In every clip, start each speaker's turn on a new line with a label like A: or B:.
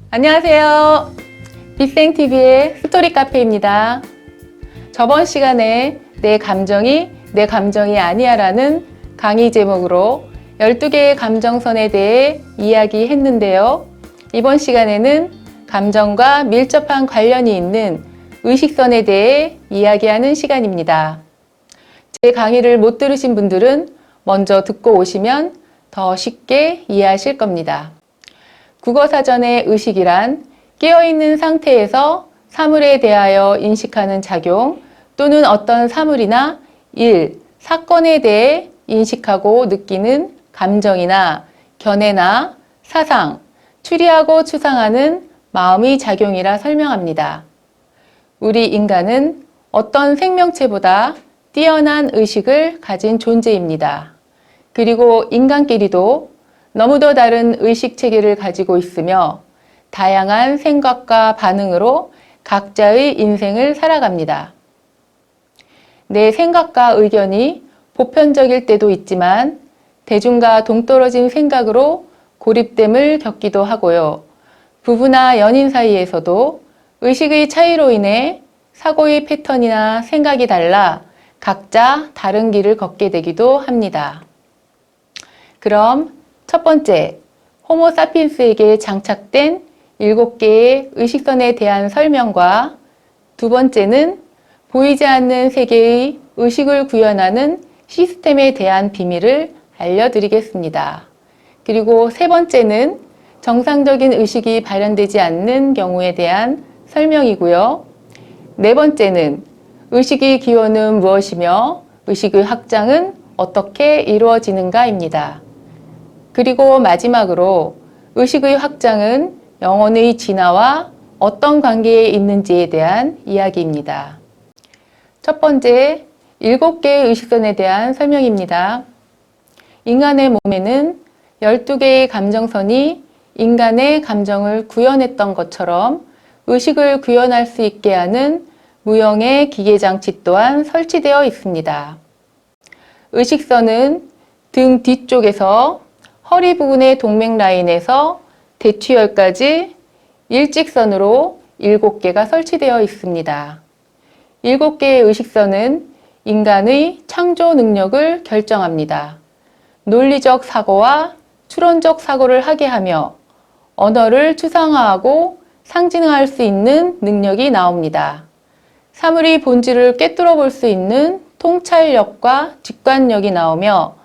A: 안녕하세요. 빅생TV의 스토리 카페입니다. 저번 시간에 내 감정이 아니야 라는 강의 제목으로 12개의 감정선에 대해 이야기했는데요. 이번 시간에는 감정과 밀접한 관련이 있는 의식선에 대해 이야기하는 시간입니다. 제 강의를 못 들으신 분들은 먼저 듣고 오시면 더 쉽게 이해하실 겁니다. 국어사전의 의식이란 깨어있는 상태에서 사물에 대하여 인식하는 작용 또는 어떤 사물이나 일, 사건에 대해 인식하고 느끼는 감정이나 견해나 사상, 추리하고 추상하는 마음의 작용이라 설명합니다. 우리 인간은 어떤 생명체보다 뛰어난 의식을 가진 존재입니다. 그리고 인간끼리도 너무도 다른 의식 체계를 가지고 있으며 다양한 생각과 반응으로 각자의 인생을 살아갑니다. 내 생각과 의견이 보편적일 때도 있지만 대중과 동떨어진 생각으로 고립됨을 겪기도 하고요. 부부나 연인 사이에서도 의식의 차이로 인해 사고의 패턴이나 생각이 달라 각자 다른 길을 걷게 되기도 합니다. 그럼 첫 번째, 호모사피엔스에게 장착된 7개의 의식선에 대한 설명과 두 번째는 보이지 않는 세계의 의식을 구현하는 시스템에 대한 비밀을 알려드리겠습니다. 그리고 세 번째는 정상적인 의식이 발현되지 않는 경우에 대한 설명이고요. 네 번째는 의식의 기원은 무엇이며 의식의 확장은 어떻게 이루어지는가입니다. 그리고 마지막으로 의식의 확장은 영혼의 진화와 어떤 관계에 있는지에 대한 이야기입니다. 첫 번째, 7개의 의식선에 대한 설명입니다. 인간의 몸에는 12개의 감정선이 인간의 감정을 구현했던 것처럼 의식을 구현할 수 있게 하는 무형의 기계장치 또한 설치되어 있습니다. 의식선은 등 뒤쪽에서 허리 부근의 동맥 라인에서 대추혈까지 일직선으로 7개가 설치되어 있습니다. 7개의 의식선은 인간의 창조 능력을 결정합니다. 논리적 사고와 추론적 사고를 하게 하며 언어를 추상화하고 상징화할 수 있는 능력이 나옵니다. 사물의 본질을 꿰뚫어 볼 수 있는 통찰력과 직관력이 나오며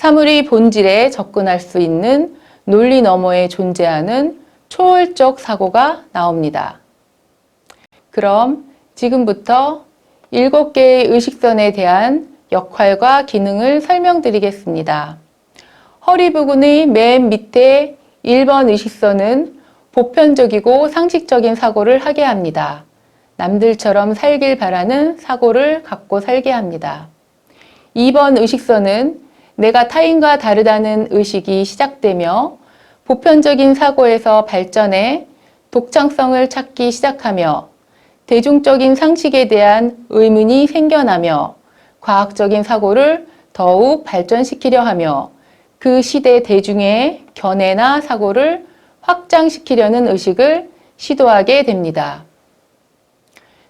A: 사물의 본질에 접근할 수 있는 논리 너머에 존재하는 초월적 사고가 나옵니다. 그럼 지금부터 7개의 의식선에 대한 역할과 기능을 설명드리겠습니다. 허리 부근의 맨 밑에 1번 의식선은 보편적이고 상식적인 사고를 하게 합니다. 남들처럼 살길 바라는 사고를 갖고 살게 합니다. 2번 의식선은 내가 타인과 다르다는 의식이 시작되며 보편적인 사고에서 발전해 독창성을 찾기 시작하며 대중적인 상식에 대한 의문이 생겨나며 과학적인 사고를 더욱 발전시키려 하며 그 시대 대중의 견해나 사고를 확장시키려는 의식을 시도하게 됩니다.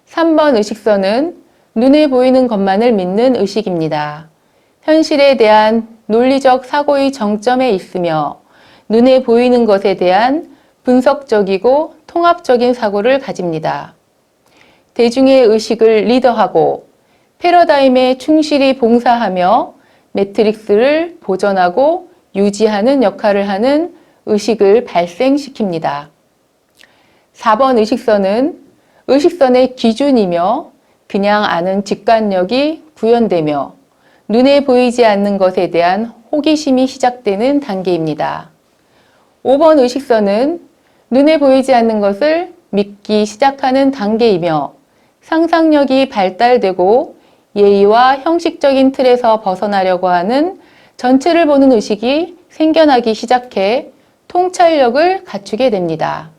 A: 3번 의식선은 눈에 보이는 것만을 믿는 의식입니다. 현실에 대한 논리적 사고의 정점에 있으며 눈에 보이는 것에 대한 분석적이고 통합적인 사고를 가집니다. 대중의 의식을 리더하고 패러다임에 충실히 봉사하며 매트릭스를 보존하고 유지하는 역할을 하는 의식을 발생시킵니다. 4번 의식선은 의식선의 기준이며 그냥 아는 직관력이 구현되며 눈에 보이지 않는 것에 대한 호기심이 시작되는 단계입니다. 5번 의식선은 눈에 보이지 않는 것을 믿기 시작하는 단계이며 상상력이 발달되고 예의와 형식적인 틀에서 벗어나려고 하는 전체를 보는 의식이 생겨나기 시작해 통찰력을 갖추게 됩니다.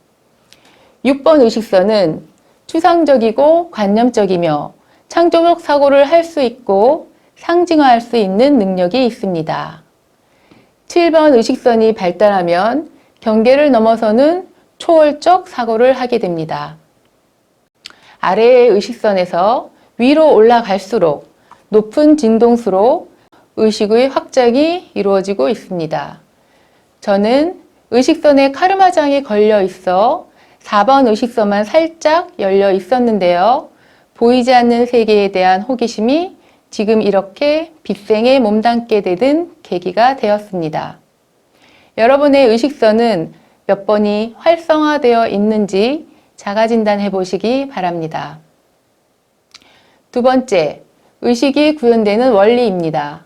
A: 6번 의식선은 추상적이고 관념적이며 창조적 사고를 할 수 있고 상징화할 수 있는 능력이 있습니다. 7번 의식선이 발달하면 경계를 넘어서는 초월적 사고를 하게 됩니다. 아래의 의식선에서 위로 올라갈수록 높은 진동수로 의식의 확장이 이루어지고 있습니다. 저는 의식선에 카르마장이 걸려 있어 4번 의식선만 살짝 열려 있었는데요. 보이지 않는 세계에 대한 호기심이 지금 이렇게 빗생에 몸담게 되는 계기가 되었습니다. 여러분의 의식선은 몇 번이 활성화되어 있는지 자가진단해 보시기 바랍니다. 두 번째, 의식이 구현되는 원리입니다.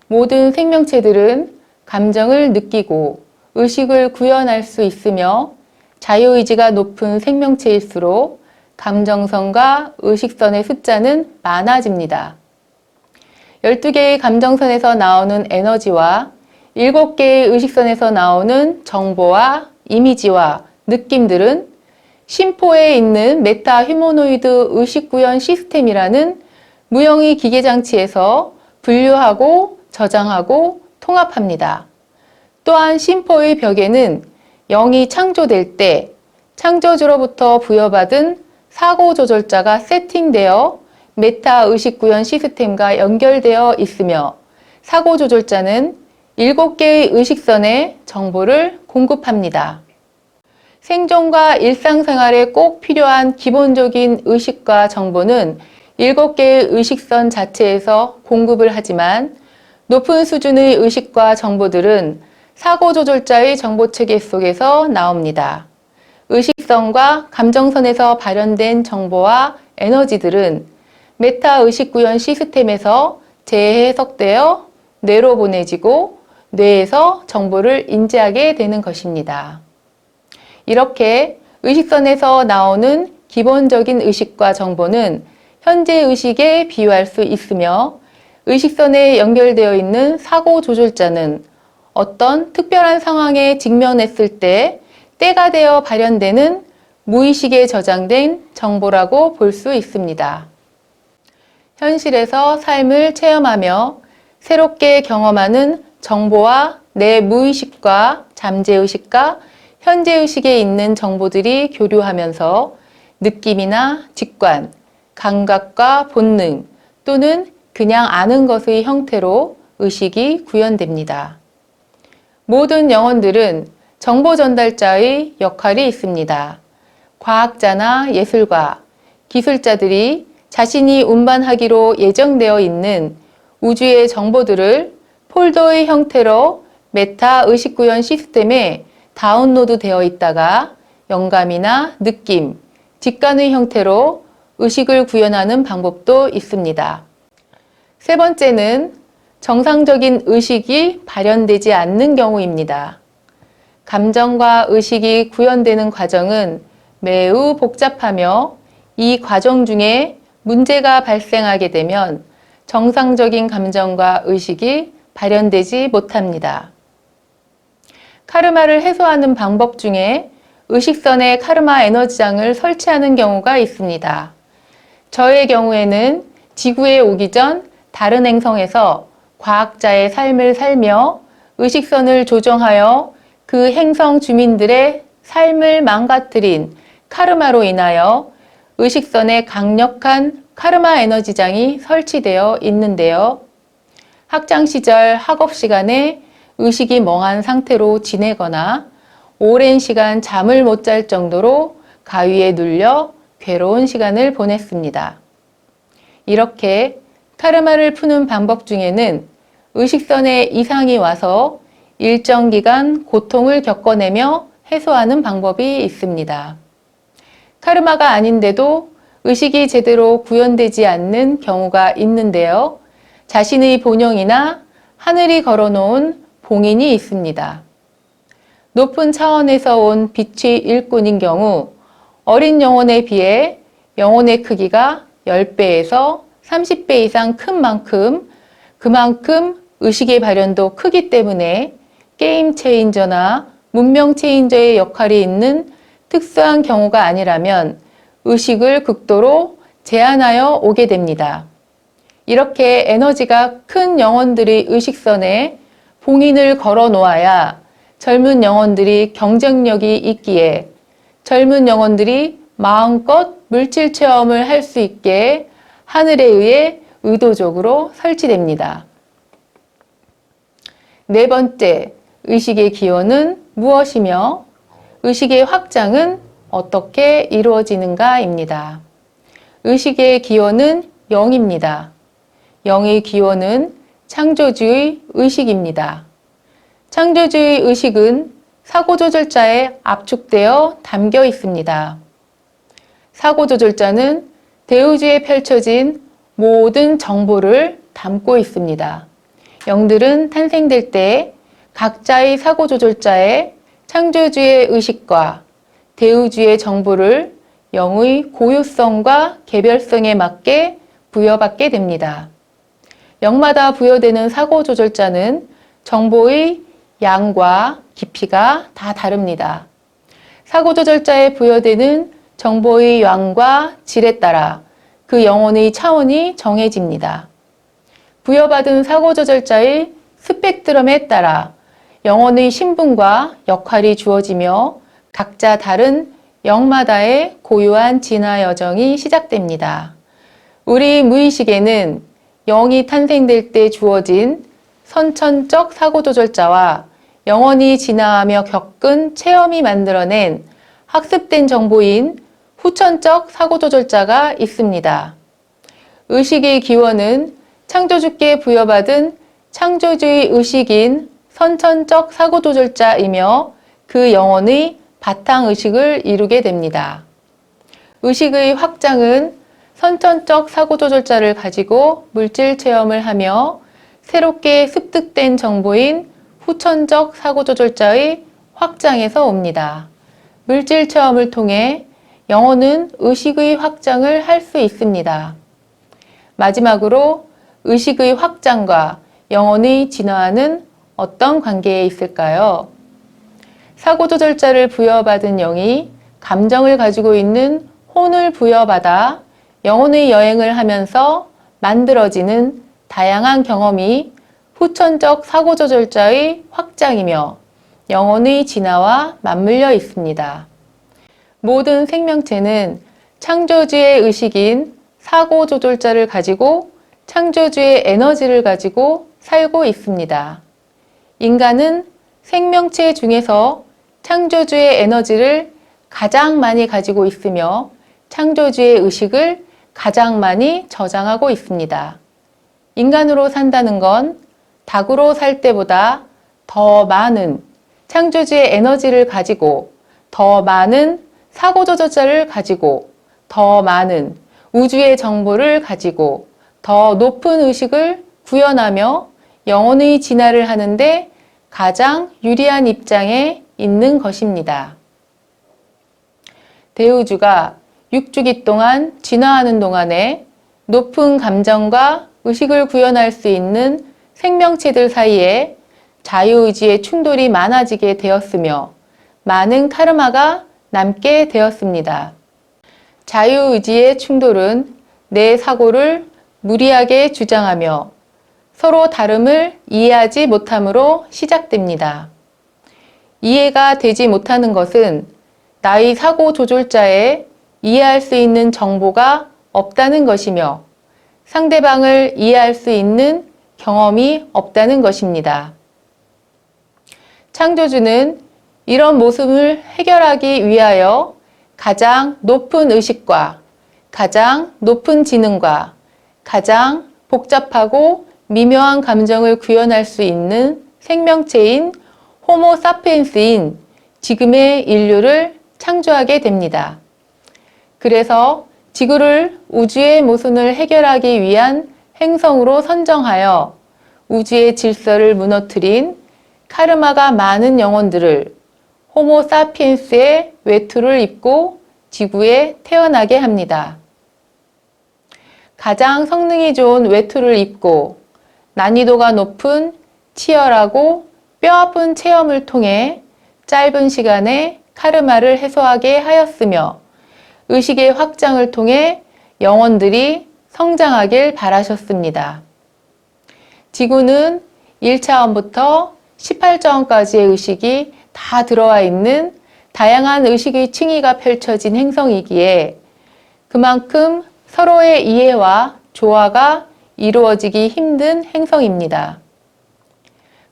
A: 모든 생명체들은 감정을 느끼고 의식을 구현할 수 있으며 자유의지가 높은 생명체일수록 감정선과 의식선의 숫자는 많아집니다. 12개의 감정선에서 나오는 에너지와 7개의 의식선에서 나오는 정보와 이미지와 느낌들은 심포에 있는 메타 휴머노이드 의식구현 시스템이라는 무영의 기계장치에서 분류하고 저장하고 통합합니다. 또한 심포의 벽에는 영이 창조될 때 창조주로부터 부여받은 사고조절자가 세팅되어 메타 의식구현 시스템과 연결되어 있으며 사고조절자는 7개의 의식선에 정보를 공급합니다. 생존과 일상생활에 꼭 필요한 기본적인 의식과 정보는 7개의 의식선 자체에서 공급을 하지만 높은 수준의 의식과 정보들은 사고조절자의 정보체계 속에서 나옵니다. 의식선과 감정선에서 발현된 정보와 에너지들은 메타 의식구현 시스템에서 재해석되어 뇌로 보내지고 뇌에서 정보를 인지하게 되는 것입니다. 이렇게 의식선에서 나오는 기본적인 의식과 정보는 현재 의식에 비유할 수 있으며 의식선에 연결되어 있는 사고조절자는 어떤 특별한 상황에 직면했을 때 때가 되어 발현되는 무의식에 저장된 정보라고 볼 수 있습니다. 현실에서 삶을 체험하며 새롭게 경험하는 정보와 내 무의식과 잠재의식과 현재의식에 있는 정보들이 교류하면서 느낌이나 직관, 감각과 본능 또는 그냥 아는 것의 형태로 의식이 구현됩니다. 모든 영혼들은 정보 전달자의 역할이 있습니다. 과학자나 예술가, 기술자들이 자신이 운반하기로 예정되어 있는 우주의 정보들을 폴더의 형태로 메타 의식구현 시스템에 다운로드 되어 있다가 영감이나 느낌, 직관의 형태로 의식을 구현하는 방법도 있습니다. 세 번째는 정상적인 의식이 발현되지 않는 경우입니다. 감정과 의식이 구현되는 과정은 매우 복잡하며 이 과정 중에 문제가 발생하게 되면 정상적인 감정과 의식이 발현되지 못합니다. 카르마를 해소하는 방법 중에 의식선에 카르마 에너지장을 설치하는 경우가 있습니다. 저의 경우에는 지구에 오기 전 다른 행성에서 과학자의 삶을 살며 의식선을 조정하여 그 행성 주민들의 삶을 망가뜨린 카르마로 인하여 의식선에 강력한 카르마 에너지장이 설치되어 있는데요. 학창시절 학업 시간에 의식이 멍한 상태로 지내거나 오랜 시간 잠을 못 잘 정도로 가위에 눌려 괴로운 시간을 보냈습니다. 이렇게 카르마를 푸는 방법 중에는 의식선에 이상이 와서 일정 기간 고통을 겪어내며 해소하는 방법이 있습니다. 카르마가 아닌데도 의식이 제대로 구현되지 않는 경우가 있는데요. 자신의 본영이나 하늘이 걸어놓은 봉인이 있습니다. 높은 차원에서 온 빛의 일꾼인 경우 어린 영혼에 비해 영혼의 크기가 10배에서 30배 이상 큰 만큼 그만큼 의식의 발현도 크기 때문에 게임 체인저나 문명 체인저의 역할이 있는 특수한 경우가 아니라면 의식을 극도로 제한하여 오게 됩니다. 이렇게 에너지가 큰 영혼들의 의식선에 봉인을 걸어 놓아야 젊은 영혼들이 경쟁력이 있기에 젊은 영혼들이 마음껏 물질 체험을 할 수 있게 하늘에 의해 의도적으로 설치됩니다. 네 번째, 의식의 기원은 무엇이며 의식의 확장은 어떻게 이루어지는가입니다. 의식의 기원은 영입니다. 영의 기원은 창조주의 의식입니다. 창조주의 의식은 사고조절자에 압축되어 담겨 있습니다. 사고조절자는 대우주에 펼쳐진 모든 정보를 담고 있습니다. 영들은 탄생될 때 각자의 사고조절자에 창조주의 의식과 대우주의 정보를 영의 고유성과 개별성에 맞게 부여받게 됩니다. 영마다 부여되는 사고조절자는 정보의 양과 깊이가 다 다릅니다. 사고조절자에 부여되는 정보의 양과 질에 따라 그 영혼의 차원이 정해집니다. 부여받은 사고조절자의 스펙트럼에 따라 영혼의 신분과 역할이 주어지며 각자 다른 영마다의 고유한 진화 여정이 시작됩니다. 우리 무의식에는 영이 탄생될 때 주어진 선천적 사고조절자와 영원히 진화하며 겪은 체험이 만들어낸 학습된 정보인 후천적 사고조절자가 있습니다. 의식의 기원은 창조주께 부여받은 창조주의 의식인 선천적 사고조절자이며 그 영혼의 바탕의식을 이루게 됩니다. 의식의 확장은 선천적 사고조절자를 가지고 물질 체험을 하며 새롭게 습득된 정보인 후천적 사고조절자의 확장에서 옵니다. 물질 체험을 통해 영혼은 의식의 확장을 할 수 있습니다. 마지막으로 의식의 확장과 영혼의 진화는 어떤 관계에 있을까요? 사고조절자를 부여받은 영이 감정을 가지고 있는 혼을 부여받아 영혼의 여행을 하면서 만들어지는 다양한 경험이 후천적 사고조절자의 확장이며 영혼의 진화와 맞물려 있습니다. 모든 생명체는 창조주의 의식인 사고조절자를 가지고 창조주의 에너지를 가지고 살고 있습니다. 인간은 생명체 중에서 창조주의 에너지를 가장 많이 가지고 있으며 창조주의 의식을 가장 많이 저장하고 있습니다. 인간으로 산다는 건 닭으로 살 때보다 더 많은 창조주의 에너지를 가지고 더 많은 사고조절자를 가지고 더 많은 우주의 정보를 가지고 더 높은 의식을 구현하며 영혼의 진화를 하는데 가장 유리한 입장에 있는 것입니다. 대우주가 6주기 동안 진화하는 동안에 높은 감정과 의식을 구현할 수 있는 생명체들 사이에 자유의지의 충돌이 많아지게 되었으며 많은 카르마가 남게 되었습니다. 자유의지의 충돌은 내 사고를 무리하게 주장하며 서로 다름을 이해하지 못함으로 시작됩니다. 이해가 되지 못하는 것은 나의 사고 조절자에 이해할 수 있는 정보가 없다는 것이며 상대방을 이해할 수 있는 경험이 없다는 것입니다. 창조주는 이런 모습을 해결하기 위하여 가장 높은 의식과 가장 높은 지능과 가장 복잡하고 미묘한 감정을 구현할 수 있는 생명체인 호모 사피엔스인 지금의 인류를 창조하게 됩니다. 그래서 지구를 우주의 모순을 해결하기 위한 행성으로 선정하여 우주의 질서를 무너뜨린 카르마가 많은 영혼들을 호모 사피엔스의 외투를 입고 지구에 태어나게 합니다. 가장 성능이 좋은 외투를 입고 난이도가 높은 치열하고 뼈아픈 체험을 통해 짧은 시간에 카르마를 해소하게 하였으며 의식의 확장을 통해 영혼들이 성장하길 바라셨습니다. 지구는 1차원부터 18차원까지의 의식이 다 들어와 있는 다양한 의식의 층위가 펼쳐진 행성이기에 그만큼 서로의 이해와 조화가 이루어지기 힘든 행성입니다.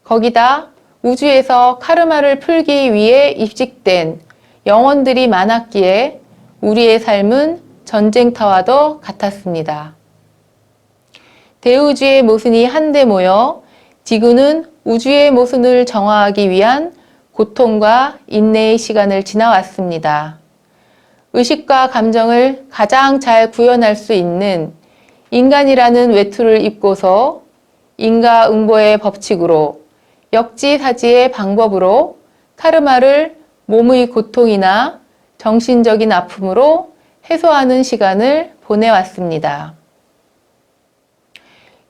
A: 거기다 우주에서 카르마를 풀기 위해 입직된 영혼들이 많았기에 우리의 삶은 전쟁터와도 같았습니다. 대우주의 모순이 한데 모여 지구는 우주의 모순을 정화하기 위한 고통과 인내의 시간을 지나왔습니다. 의식과 감정을 가장 잘 구현할 수 있는 인간이라는 외투를 입고서 인과응보의 법칙으로 역지사지의 방법으로 카르마를 몸의 고통이나 정신적인 아픔으로 해소하는 시간을 보내왔습니다.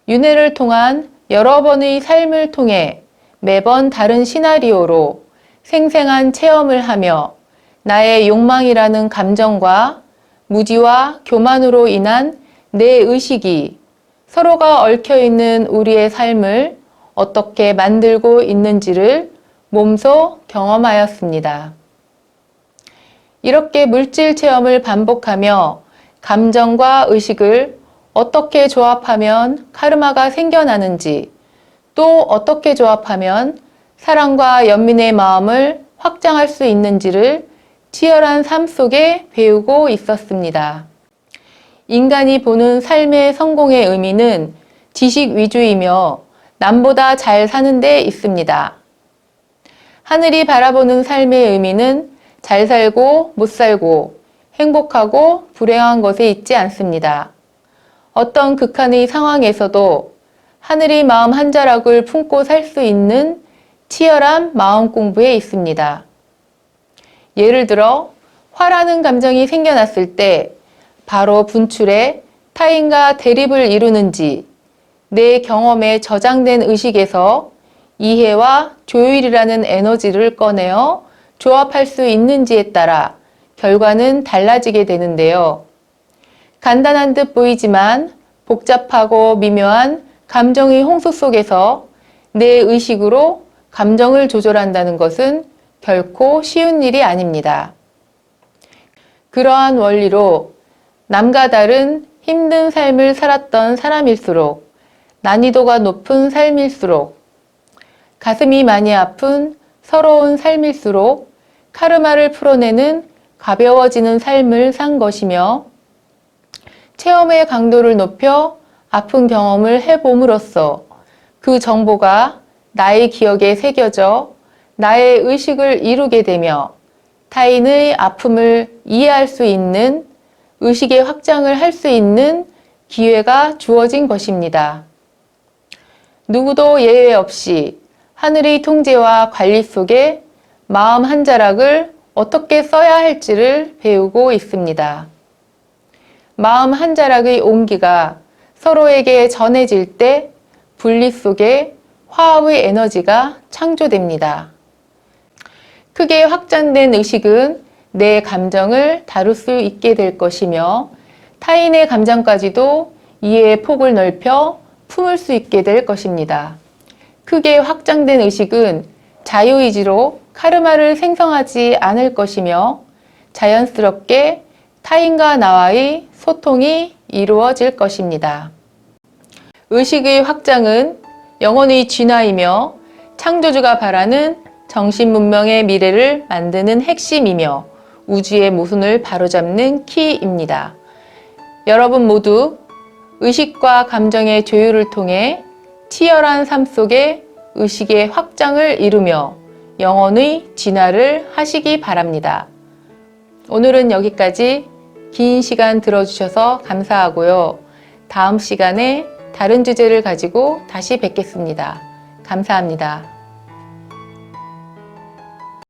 A: 윤회를 통한 여러 번의 삶을 통해 매번 다른 시나리오로 생생한 체험을 하며 나의 욕망이라는 감정과 무지와 교만으로 인한 내 의식이 서로가 얽혀있는 우리의 삶을 어떻게 만들고 있는지를 몸소 경험하였습니다. 이렇게 물질 체험을 반복하며 감정과 의식을 어떻게 조합하면 카르마가 생겨나는지, 또 어떻게 조합하면 사랑과 연민의 마음을 확장할 수 있는지를 치열한 삶 속에 배우고 있었습니다. 인간이 보는 삶의 성공의 의미는 지식 위주이며 남보다 잘 사는 데 있습니다. 하늘이 바라보는 삶의 의미는 잘 살고 못 살고 행복하고 불행한 것에 있지 않습니다. 어떤 극한의 상황에서도 하늘이 마음 한 자락을 품고 살 수 있는 치열한 마음 공부에 있습니다. 예를 들어 화라는 감정이 생겨났을 때 바로 분출해 타인과 대립을 이루는지 내 경험에 저장된 의식에서 이해와 조율이라는 에너지를 꺼내어 조합할 수 있는지에 따라 결과는 달라지게 되는데요. 간단한 듯 보이지만 복잡하고 미묘한 감정의 홍수 속에서 내 의식으로 감정을 조절한다는 것은 결코 쉬운 일이 아닙니다. 그러한 원리로 남과 다른 힘든 삶을 살았던 사람일수록 난이도가 높은 삶일수록 가슴이 많이 아픈 서러운 삶일수록 카르마를 풀어내는 가벼워지는 삶을 산 것이며 체험의 강도를 높여 아픈 경험을 해봄으로써 그 정보가 나의 기억에 새겨져 나의 의식을 이루게 되며 타인의 아픔을 이해할 수 있는 의식의 확장을 할 수 있는 기회가 주어진 것입니다. 누구도 예외 없이 하늘의 통제와 관리 속에 마음 한 자락을 어떻게 써야 할지를 배우고 있습니다. 마음 한 자락의 온기가 서로에게 전해질 때 분리 속에 화합의 에너지가 창조됩니다. 크게 확장된 의식은 내 감정을 다룰 수 있게 될 것이며 타인의 감정까지도 이해의 폭을 넓혀 품을 수 있게 될 것입니다. 크게 확장된 의식은 자유의지로 카르마를 생성하지 않을 것이며 자연스럽게 타인과 나와의 소통이 이루어질 것입니다. 의식의 확장은 영혼의 진화이며 창조주가 바라는 정신문명의 미래를 만드는 핵심이며 우주의 모순을 바로잡는 키입니다. 여러분 모두 의식과 감정의 조율을 통해 치열한 삶 속에 의식의 확장을 이루며 영혼의 진화를 하시기 바랍니다. 오늘은 여기까지. 긴 시간 들어주셔서 감사하고요. 다음 시간에 다른 주제를 가지고 다시 뵙겠습니다. 감사합니다.